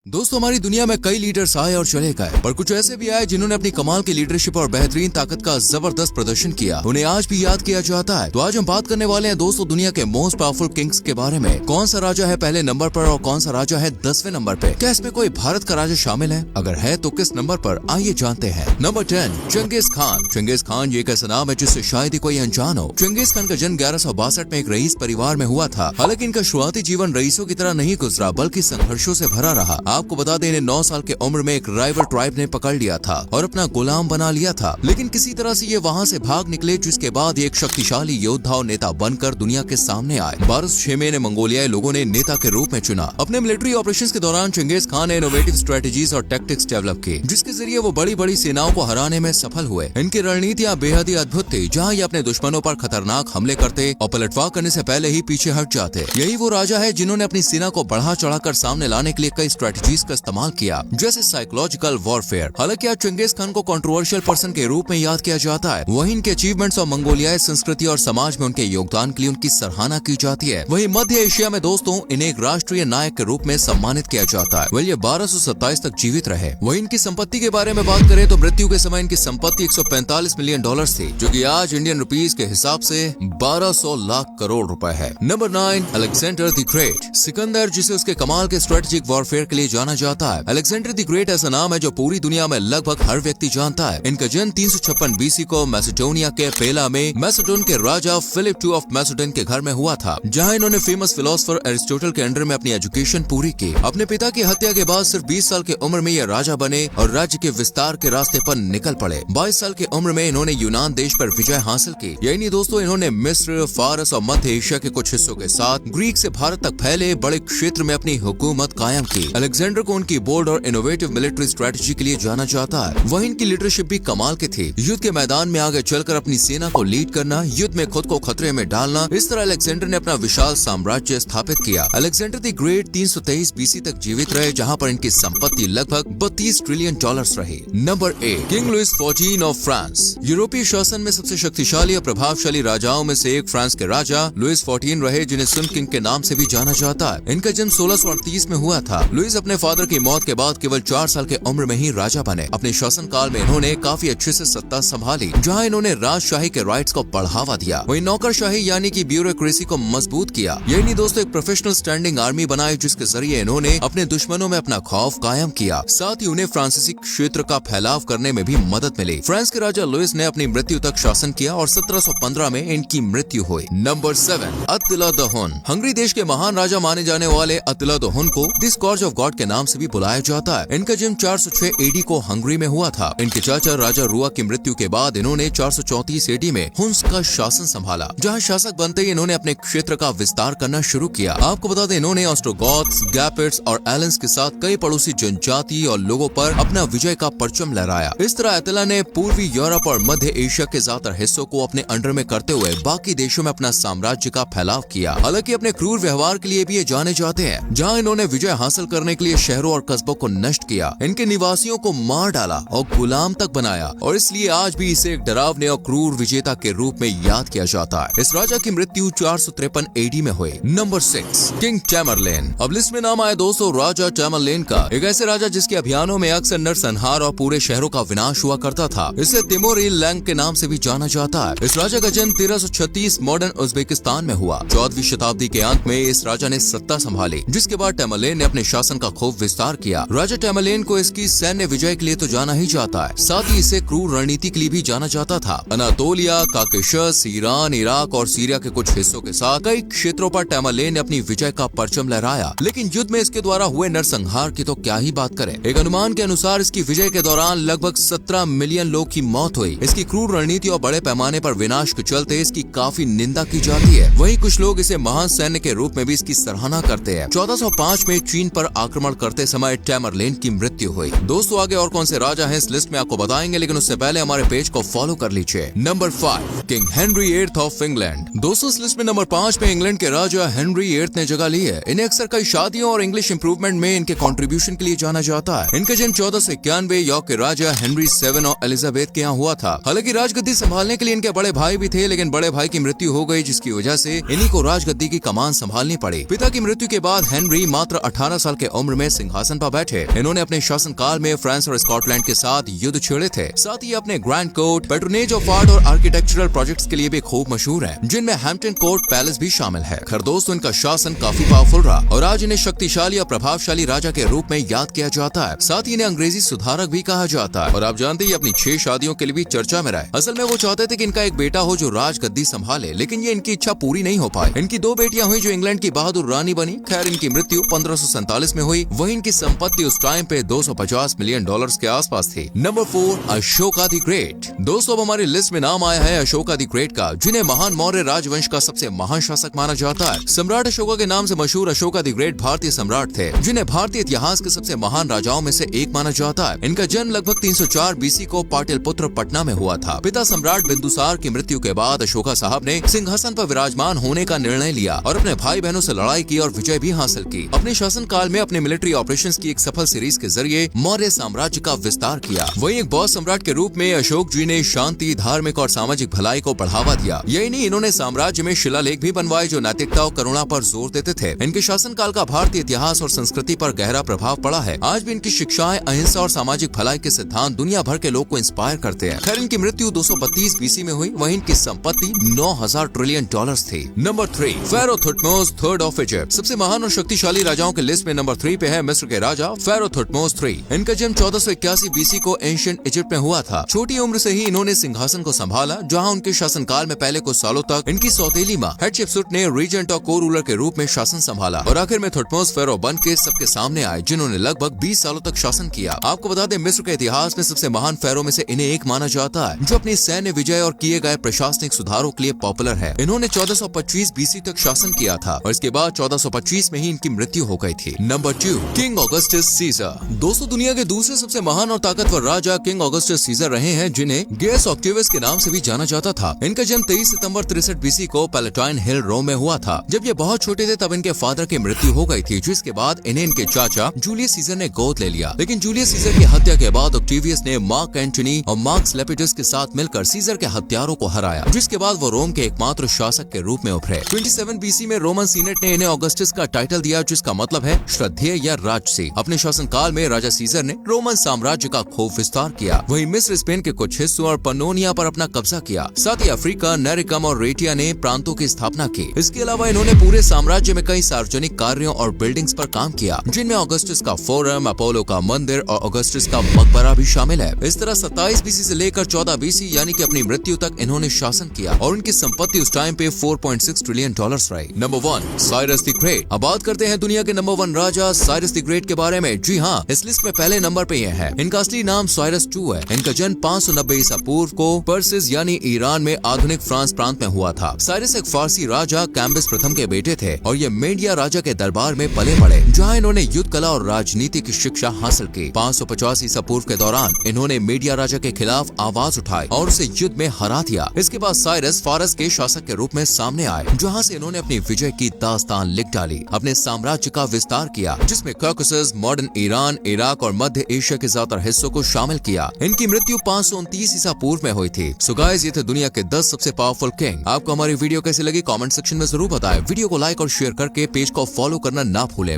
दोस्तों हमारी दुनिया में कई लीडर्स आए और चले गए, पर कुछ ऐसे भी आए जिन्होंने अपनी कमाल की लीडरशिप और बेहतरीन ताकत का जबरदस्त प्रदर्शन किया। उन्हें आज भी याद किया जाता है। तो आज हम बात करने वाले हैं दोस्तों दुनिया के मोस्ट पावरफुल किंग्स के बारे में। कौन सा राजा है पहले नंबर पर और कौन सा राजा है 10वें नंबर पे। क्या इसमें कोई भारत का राजा शामिल है? अगर है तो किस नंबर पर, आइए जानते हैं। Number 10, Genghis Khan. Genghis Khan ये एक ऐसा नाम है जिससे शायद ही कोई अनजान हो। चंगेज खान का जन्म 1162 में एक रईस परिवार में हुआ था। हालांकि इनका शुरुआती जीवन रईसों की तरह नहीं गुजरा, बल्कि संघर्षों से भरा रहा। आपको बता दें 9 साल की उम्र में एक राइवल ट्राइब ने पकड़ लिया था और अपना गुलाम बना लिया था, लेकिन किसी तरह से ये वहाँ से भाग निकले, जिसके बाद एक शक्तिशाली योद्धा और नेता बनकर दुनिया के सामने आए। 1206 में इन्हें मंगोलियाई लोगों ने नेता के रूप में चुना। अपने मिलिट्री ऑपरेशंस के दौरान चंगेज खान ने इनोवेटिव स्ट्रेटजीज और टैक्टिक्स डेवलप की, जिसके जरिए वो बड़ी बड़ी सेनाओं को हराने में सफल हुए। इनकी रणनीतियाँ बेहद ही अद्भुत थी, जहाँ ये अपने दुश्मनों पर खतरनाक हमले करते और पलटवार करने से पहले ही पीछे हट जाते। यही वो राजा है जिन्होंने अपनी सेना को बढ़ा चढ़ाकर सामने लाने के लिए कई स्ट्रेटजीज का इस्तेमाल किया, जैसे साइकोलॉजिकल वॉरफेयर। हालांकि आज चंगेज खान को कंट्रोवर्शियल पर्सन के रूप में याद किया जाता है। वहीं इनके अचीवमेंट्स और मंगोलियाई संस्कृति और समाज में उनके योगदान के लिए उनकी सराहना की जाती है। वहीं मध्य एशिया में दोस्तों इन्हें एक राष्ट्रीय नायक के रूप में सम्मानित किया जाता है। वह 1227 तक जीवित रहे। वहीं इनकी संपत्ति के बारे में बात करें तो मृत्यु के समय इनकी संपत्ति 145 मिलियन डॉलर थी, जो कि आज इंडियन रुपीज के हिसाब से 1200 लाख करोड़ रुपए है। Number 9, Alexander the great. Sikandar, जिसे उसके कमाल के स्ट्रेटेजिक वॉरफेयर के लिए जाना जाता है। अलेक्जेंडर द ग्रेट ऐसा नाम है जो पूरी दुनिया में लगभग हर व्यक्ति जानता है। इनका जन्म 356 बीसी को मैसेडोनिया के पेला में मैसेडोन के राजा फिलिप II ऑफ मैसेडोन के घर में हुआ था, जहां इन्होंने फेमस फिलोसोफर एरिस्टोटल के अंडर में अपनी एजुकेशन पूरी की। अपने पिता की हत्या के बाद सिर्फ 20 साल की उम्र में ये राजा बने और राज्य के विस्तार के रास्ते पर निकल पड़े। 22 साल की उम्र में इन्होंने यूनान देश पर विजय हासिल की। यही नहीं दोस्तों, इन्होंने मिस्र, फारस और मध्य एशिया के कुछ हिस्सों के साथ ग्रीक से भारत तक फैले बड़े क्षेत्र में अपनी हुकूमत कायम की। अलेक्जेंडर को उनकी बोल्ड और इनोवेटिव मिलिट्री स्ट्रेटजी के लिए जाना जाता है। वहीं इनकी लीडरशिप भी कमाल की थी। युद्ध के मैदान में आगे चलकर अपनी सेना को लीड करना, युद्ध में खुद को खतरे में डालना, इस तरह अलेक्जेंडर ने अपना विशाल साम्राज्य स्थापित किया। अलेक्जेंडर द ग्रेट 323 बीसी तक जीवित रहे, जहां पर इनकी संपत्ति लगभग 32 ट्रिलियन डॉलर्स रही। Number 8, king Louis 14 of France. यूरोपीय शासन में सबसे शक्तिशाली और प्रभावशाली राजाओं में से एक फ्रांस के राजा लुइस 14 रहे, जिन्हें सुन किंग के नाम से भी जाना जाता है। इनका जन्म 1638 में हुआ था। लुइस अपने फादर की मौत के बाद केवल 4 साल की उम्र में ही राजा बने। अपने शासन काल में इन्होंने काफी अच्छे से सत्ता संभाली, जहां इन्होंने राजशाही के राइट्स को बढ़ावा दिया। वहीं नौकरशाही यानी कि ब्यूरोक्रेसी को मजबूत किया। यही नहीं दोस्तों, एक प्रोफेशनल स्टैंडिंग आर्मी बनाई, जिसके जरिए इन्होंने अपने दुश्मनों में अपना खौफ कायम किया। साथ ही उन्हें फ्रांसीसी क्षेत्र का फैलाव करने में भी मदद मिली। फ्रांस के राजा लुइस ने अपनी मृत्यु तक शासन किया और 1715 में इनकी मृत्यु हुई। नंबर 7, अतिला द हुन। हंगरी देश के महान राजा माने जाने वाले अतिला द हुन को द स्कॉर्च ऑफ गॉड के नाम से भी बुलाया जाता है। इनका जन्म 406 एडी को हंगरी में हुआ था। इनके चाचा राजा रुआ की मृत्यु के बाद इन्होंने 434 एडी में हुन्स का शासन संभाला, जहां शासक बनते ही इन्होंने अपने क्षेत्र का विस्तार करना शुरू किया। आपको बता दें इन्होंने ऑस्ट्रोगॉथ्स, गैपिट्स और एलेंस के साथ कई पड़ोसी जनजाति और लोगों पर अपना विजय का परचम लहराया। इस तरह अतिला ने पूर्वी यूरोप और मध्य एशिया के ज्यादातर हिस्सों को अपने अंडर में करते हुए बाकी देशों में अपना साम्राज्य का फैलाव किया। हालांकि अपने क्रूर व्यवहार के लिए भी ये जाने जाते हैं, जहां इन्होंने विजय हासिल करने के लिए शहरों और कस्बों को नष्ट किया, इनके निवासियों को मार डाला और गुलाम तक बनाया, और इसलिए आज भी इसे एक डरावने और क्रूर विजेता के रूप में याद किया जाता है। इस राजा की मृत्यु 453 एडी में हुई। Number 6, king Tamerlane. अब लिस्ट में नाम आया दोस्तों राजा टैमरलेन का, एक ऐसे राजा जिसके अभियानों में अक्सर नरसंहार और पूरे शहरों का विनाश हुआ करता था। इसे तिमोरी लैंग के नाम से भी जाना जाता है। इस राजा का जन्म 1336 मॉडर्न उज्बेकिस्तान में हुआ। 14वीं शताब्दी के अंत में इस राजा ने सत्ता संभाली, जिसके बाद टैमरलेन ने अपने शासन का खूब विस्तार किया। राजा टैमरलेन को इसकी सैन्य विजय के लिए तो जाना ही जाता है, साथ ही इसे क्रूर रणनीति के लिए भी जाना जाता था। अनातोलिया, काकेशस, ईरान, इराक और सीरिया के कुछ हिस्सों के साथ कई क्षेत्रों पर टैमरलेन ने अपनी विजय का परचम लहराया। लेकिन युद्ध में इसके द्वारा हुए नरसंहार की तो क्या ही बात करें। एक अनुमान के अनुसार इसकी विजय के दौरान लगभग 17 मिलियन लोग की मौत हुई। इसकी क्रूर रणनीति और बड़े पैमाने पर विनाश के चलते इसकी काफी निंदा की जाती है। वहीं कुछ लोग इसे महान सैन्य के रूप में भी इसकी सराहना करते हैं। 1405 में चीन पर आक्रमण करते समय टैमरलेन की मृत्यु हुई। दोस्तों आगे और कौन से राजा हैं इस लिस्ट में आपको बताएंगे, लेकिन उससे पहले हमारे पेज को फॉलो कर लीजिए। Number 5, king Henry 8 of England. दोस्तों इस लिस्ट में नंबर 5 पे इंग्लैंड के राजा हेनरी 8 ने जगह ली है। इन्हें अक्सर कई शादियों और इंग्लिश इंप्रूवमेंट में इनके कंट्रीब्यूशन के लिए जाना जाता है। इनका जन्म 1491 यॉर्क के राजा हेनरी 7 और एलिजाबेथ के यहाँ हुआ था। हालांकि राजगद्दी संभालने के लिए इनके बड़े भाई भी थे, लेकिन बड़े भाई की मृत्यु हो गई, जिसकी वजह से इन्हीं को राजगद्दी की कमान संभालनी पड़ी। पिता की मृत्यु के बाद हेनरी मात्र 18 साल के उम्र में सिंहासन पर बैठे। इन्होंने अपने शासनकाल में फ्रांस और स्कॉटलैंड के साथ युद्ध छेड़े थे। साथ ही अपने grand court, patronage of art और आर्किटेक्चरल प्रोजेक्ट्स के लिए भी खूब मशहूर हैं, जिनमें हैम्पटन कोर्ट पैलेस भी शामिल है। खैर दोस्तों, इनका शासन काफी पावरफुल रहा और आज इन्हें शक्तिशाली और प्रभावशाली राजा के रूप में याद किया जाता है। साथ ही इन्हें अंग्रेजी सुधारक भी कहा जाता है। और आप जानते हैं अपनी 6 शादियों के लिए भी चर्चा में रहे। असल में वो चाहते थे कि इनका एक बेटा हो जो राज गद्दी संभाले, लेकिन ये इनकी इच्छा पूरी नहीं हो पाई। इनकी 2 बेटियां हुई जो इंग्लैंड की बहादुर रानी बनी। खैर इनकी मृत्यु 1547 में हुई। वही इनकी संपत्ति उस टाइम पे $250 मिलियन के आसपास थी। Number 4, Ashoka the great. दोस्तों, अब हमारी लिस्ट में नाम आया है अशोका द ग्रेट का, जिन्हें महान मौर्य राजवंश का सबसे महान शासक माना जाता है। सम्राट अशोका के नाम से मशहूर अशोका द ग्रेट भारतीय सम्राट थे, जिन्हें भारतीय इतिहास के सबसे महान राजाओं में से एक माना जाता है। इनका जन्म लगभग 304 BC को पाटलिपुत्र पटना में हुआ था। पिता सम्राट बिंदुसार की मृत्यु के बाद अशोका साहब ने सिंहासन पर विराजमान होने का निर्णय लिया और अपने भाई बहनों से लड़ाई की और विजय भी हासिल की। अपने शासन काल में अपने मिलिट्री ऑपरेशंस की एक सफल सीरीज के जरिए मौर्य साम्राज्य का विस्तार किया। वहीं एक बौद्ध सम्राट के रूप में अशोक जी ने शांति, धार्मिक और सामाजिक भलाई को बढ़ावा दिया। यही नहीं, इन्होंने साम्राज्य में शिलालेख भी बनवाए जो नैतिकता और करुणा पर जोर देते थे। इनके शासनकाल का भारतीय इतिहास और संस्कृति पर गहरा प्रभाव पड़ा है। आज भी इनकी शिक्षाएं, अहिंसा और सामाजिक भलाई के सिद्धांत दुनिया भर के लोग को इंस्पायर करते हैं। खैर इनकी मृत्यु 232 BC में हुई। वहीं इनकी संपत्ति $9,000 ट्रिलियन थी। Number 3, pharaoh Thutmose III of Egypt. सबसे महान और शक्तिशाली राजाओं के लिस्ट में नंबर 3 पे है मिस्र के राजा फेरो थुटमोस III। इनका जन्म 1481 BC को एंशिएंट इजिप्ट में हुआ था। छोटी उम्र से ही इन्होंने सिंहासन को संभाला, जहां उनके शासनकाल में पहले कुछ सालों तक इनकी सौतेली मां हेटशेप्सुट ने रीजेंट और को रूलर के रूप में शासन संभाला और आखिर में थुटमोस फेरो बन के सबके सामने आए, जिन्होंने लगभग 20 सालों तक शासन किया। आपको बता दें, मिस्र के इतिहास में सबसे महान फेरो में से इन्हें एक माना जाता है, जो अपनी सैन्य विजय और किए गए प्रशासनिक सुधारों के लिए पॉपुलर है। इन्होंने 1425 BC तक शासन किया था और इसके बाद 1425 में ही इनकी मृत्यु हो गई थी। Number 2, king Augustus Caesar. दोस्तों, दुनिया के दूसरे सबसे महान और ताकतवर राजा किंग ऑगस्टस सीजर रहे हैं, जिन्हें गेस ऑक्टेवियस के नाम से भी जाना जाता था। इनका जन्म 23 सितंबर 63 BC को पैलेटाइन हिल, रोम में हुआ था। जब ये बहुत छोटे थे तब इनके फादर की मृत्यु हो गई थी, जिसके बाद इन्हें इनके चाचा जूलियस सीजर ने गोद ले लिया। लेकिन जूलियस सीजर की हत्या के बाद ऑक्टेवियस ने मार्क एंटनी और मार्कस लेपिडस के साथ मिलकर सीजर के हत्यारों को हराया, जिसके बाद वो रोम के एकमात्र शासक के रूप में उभरे। 27 BC में रोमन सीनेट ने इन्हें ऑगस्टस का टाइटल दिया, जिसका मतलब है श्रद्धेय या राजसी। अपने शासनकाल में राजा सीजर ने रोमन साम्राज्य का खूब विस्तार किया। वहीं मिस्र, स्पेन के कुछ हिस्सों और पनोनिया पर अपना कब्जा किया। साथ ही अफ्रीका, नेरिकम और रेटिया ने प्रांतों की स्थापना की। इसके अलावा इन्होंने पूरे साम्राज्य में कई सार्वजनिक कार्यों और बिल्डिंग्स पर काम किया, जिनमें ऑगस्टस का फोरम, अपोलो का मंदिर और ऑगस्टस का मकबरा भी शामिल है। इस तरह 27 BC से लेकर 14 BC यानी कि अपनी मृत्यु तक इन्होंने शासन किया और उनकी संपत्ति उस टाइम पे $4.6 ट्रिलियन रही। Number 1, Cyrus the great. अब बात करते हैं दुनिया के number 1 Raja Cyrus the great के बारे में। जी हाँ, इस लिस्ट में पहले नंबर पे ये है। इनका असली नाम साइरस II है। इनका जन्म 590 ईसा पूर्व को पर्सिस यानी ईरान में आधुनिक फ्रांस प्रांत में हुआ था। साइरस एक फारसी राजा कैम्बिस प्रथम के बेटे थे और ये मेडिया राजा के दरबार में पले बड़े, जहाँ इन्होंने युद्ध कला और राजनीति की शिक्षा हासिल की। 550 ईसा पूर्व के दौरान इन्होंने मेडिया राजा के खिलाफ आवाज उठाई और उसे युद्ध में हरा दिया। इसके बाद साइरस फारस के शासक के रूप में सामने आए, जहाँ से इन्होंने अपनी विजय की दास्तान लिख डाली। अपने साम्राज्य का विस्तार किया, जिसमें कॉकसस, मॉडर्न ईरान, इराक और मध्य एशिया के ज्यादातर हिस्सों को शामिल किया। इनकी मृत्यु 529 ईसा पूर्व में हुई थी। सो गाइस, ये थे दुनिया के 10 सबसे पावरफुल किंग। आपको हमारी वीडियो कैसी लगी कमेंट सेक्शन में जरूर बताएं। वीडियो को लाइक और शेयर करके पेज को फॉलो करना ना भूलें।